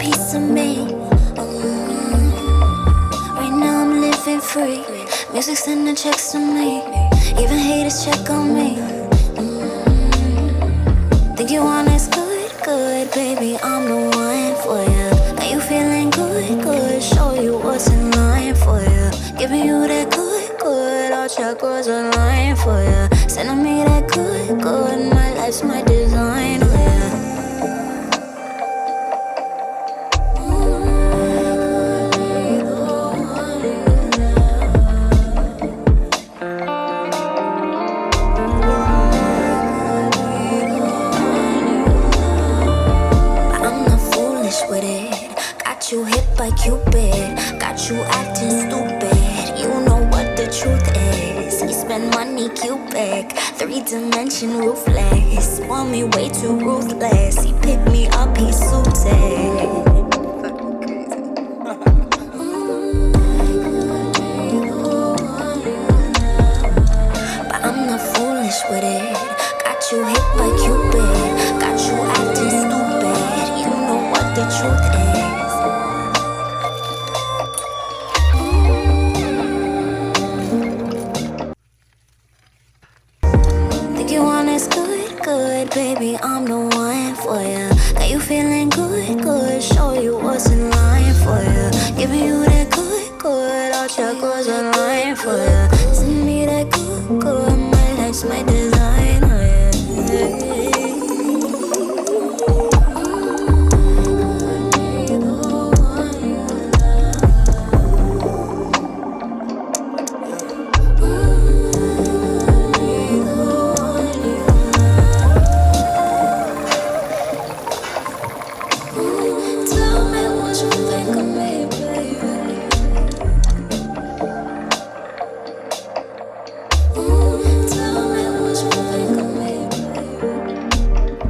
piece of me. Right now I'm living free. Music sending checks to me. Even haters check on me. Think you want this good, good, baby, I'm the one for ya. Got you feeling good, good, show you what's in line for ya. Giving you that good, good, all chakras align for ya. Sending me that good, good, my life's my design for ya. You hit by Cupid, got you acting stupid. You know what the truth is. He spend money cubic, 3-dimension ruthless. Want me way too ruthless. He picked me up, he's suited. But I'm not foolish with it. Got you hit by Cupid, got you acting stupid. You know what the truth is. Baby, I'm the one for ya. Got you feeling good, good. Show you what's in line for ya. Giving you that good, good. All chakras align for ya. Send me that good, good. My life's my design, oh yeah.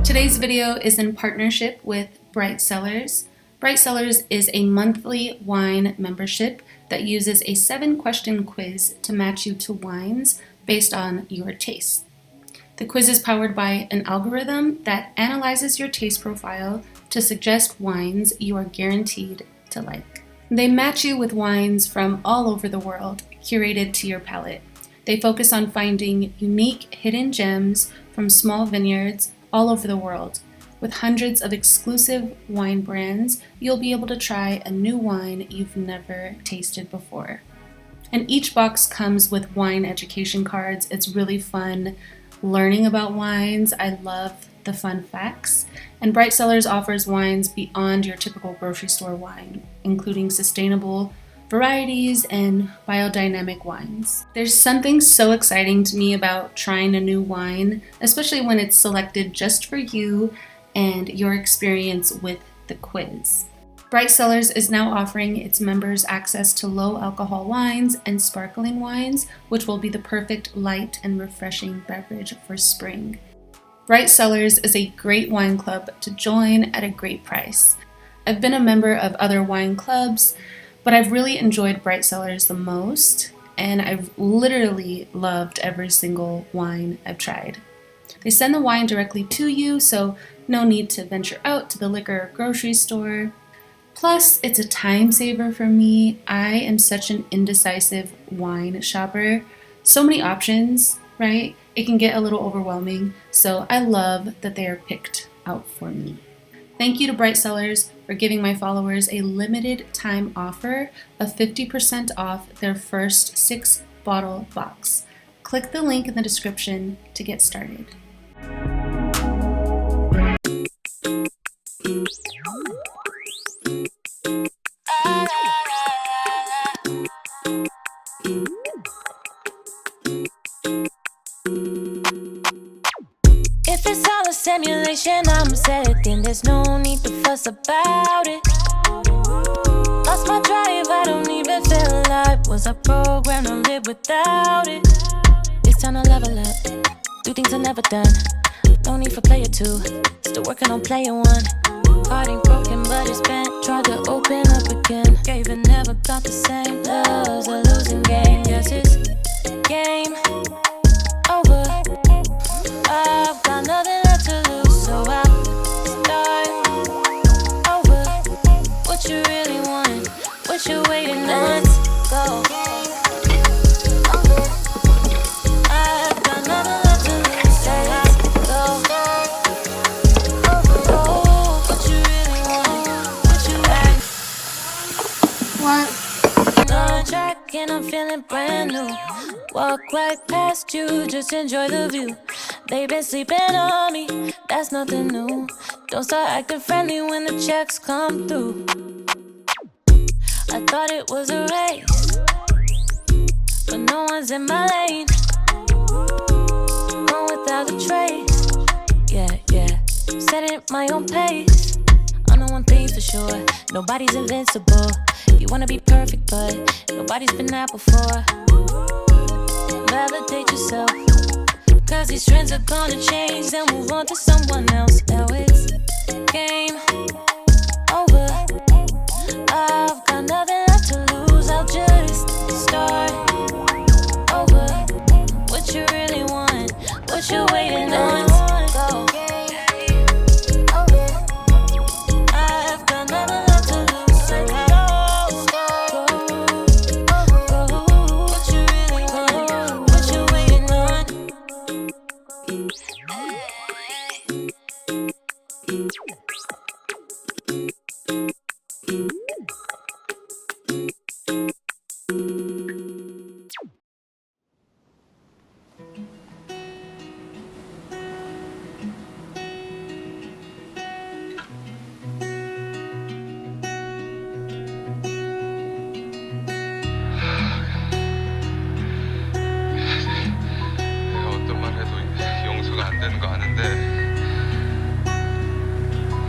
Today's video is in partnership with Bright Cellars. Bright Cellars is a monthly wine membership that uses a 7-question quiz to match you to wines based on your taste. The quiz is powered by an algorithm that analyzes your taste profile to suggest wines you are guaranteed to like. They match you with wines from all over the world, curated to your palate. They focus on finding unique hidden gems from small vineyards all over the world. With hundreds of exclusive wine brands, you'll be able to try a new wine you've never tasted before. And each box comes with wine education cards. It's really fun learning about wines. I love the fun facts. And Bright Cellars offers wines beyond your typical grocery store wine, including sustainable varieties and biodynamic wines. There's something so exciting to me about trying a new wine, especially when it's selected just for you and your experience with the quiz. Bright Cellars is now offering its members access to low alcohol wines and sparkling wines, which will be the perfect light and refreshing beverage for spring. Bright Cellars is a great wine club to join at a great price. I've been a member of other wine clubs, but I've really enjoyed Bright Cellars the most, and I've literally loved every single wine I've tried. They send the wine directly to you, so no need to venture out to the liquor or grocery store. Plus, it's a time saver for me. I am such an indecisive wine shopper. So many options, right? It can get a little overwhelming, so I love that they are picked out for me. Thank you to Bright Cellars for giving my followers a limited time offer of 50% off their first 6-bottle box. Click the link in the description to get started. If it's all a simulation, I'm set, then there's no need to fuss about it. Lost my drive, I don't even feel alive. Was I programmed to live without it? It's time to level up, do things I've never done. No need for player 2, still working on player 1. Heart ain't broken, but it's bent. Tried to open up again, gave and never got the same. Love's a losing game, yes it's game over. I've got nothing left to lose, so I start over. What? On track and I'm feeling brand new. Walk right past you, just enjoy the view. They been sleeping on me, that's nothing new. Don't start acting friendly when the checks come through. I thought it was a race, but no one's in my lane. Going without a trace. Yeah, setting my own pace. I know one thing for sure, nobody's invincible. You wanna be perfect, but nobody's been that before. Validate yourself, cause these trends are gonna change. They'll move on to someone else. Now it's game over. I've got nothing left to lose. I'll just start over. What you really want, what you waiting on? Go. I've got nothing left to lose. So go. What you really want, what you waiting on? 내가 어떤 말 해도 용서가 안 되는 거 아는데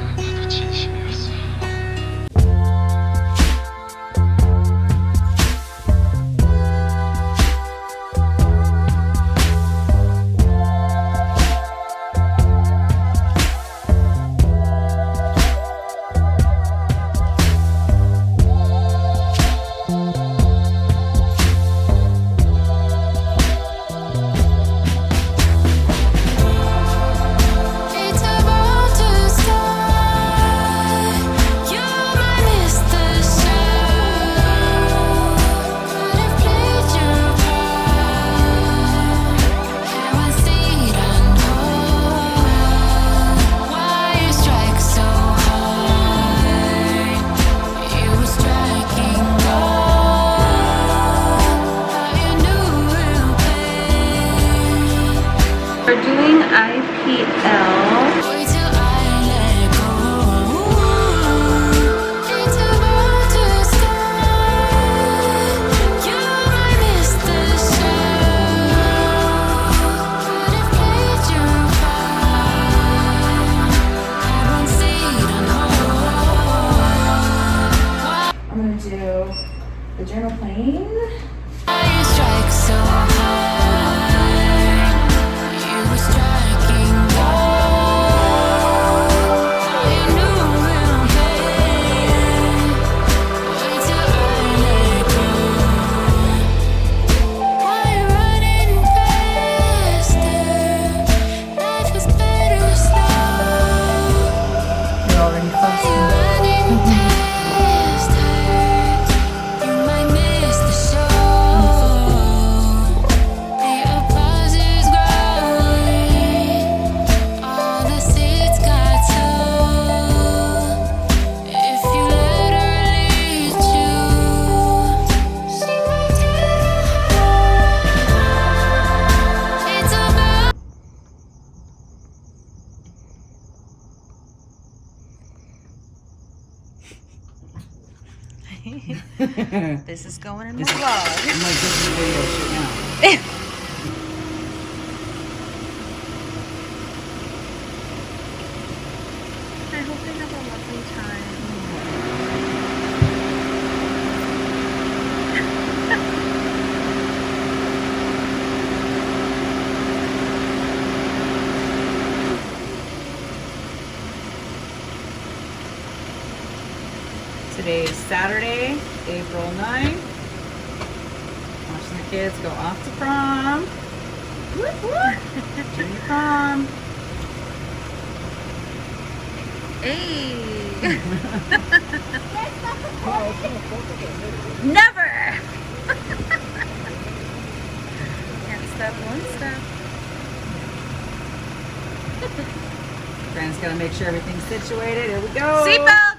나도 진심이었어. It's about to start. You're my Mr. Show. Could have played your part. How I stayed on hold. Why you strike so hard? You were striking gold. How you knew real pain. We're doing IPL. Wait till I let go. It's about to start. You're my Mr. Show. Could have played your part. I won't stay on hold. I'm gonna do the journal plane. Why you strike so hard? You were striking gold. You knew real pain. Wait till I let go. Why you running faster? Life is better slow. You're already Why close. you running past her? You might miss the show. The applause is growing. All the seats got sold. If you let her lead you, she might take you home. It's about This is going in my vlog. I'm like, this is a video shoot now. I hope they have a lovely time. Today is Saturday, April 9th. Watching the kids go off to prom. Whoop, whoop. Junior prom. Hey! Never! Can't step one step. Grant's gotta make sure everything's situated. Here we go. Seatbelt!